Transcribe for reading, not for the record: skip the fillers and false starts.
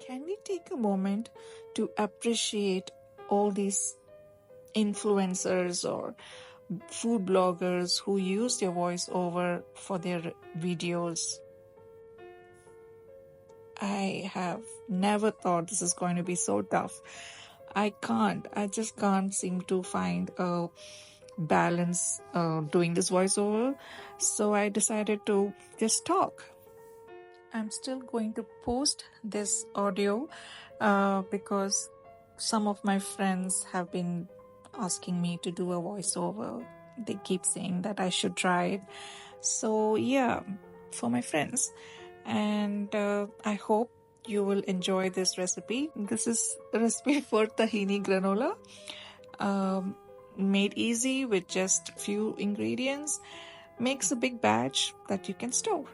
Can we take a moment to appreciate all these influencers or food bloggers who use their voiceover for their videos? I have never thought this is going to be so tough. I just can't seem to find a balance doing this voiceover. So I decided to just talk. I'm still going to post this audio because some of my friends have been asking me to do a voiceover. They keep saying that I should try it. So yeah, for my friends. And I hope you will enjoy this recipe. This is a recipe for tahini granola. Made easy with just few ingredients. Makes a big batch that you can store.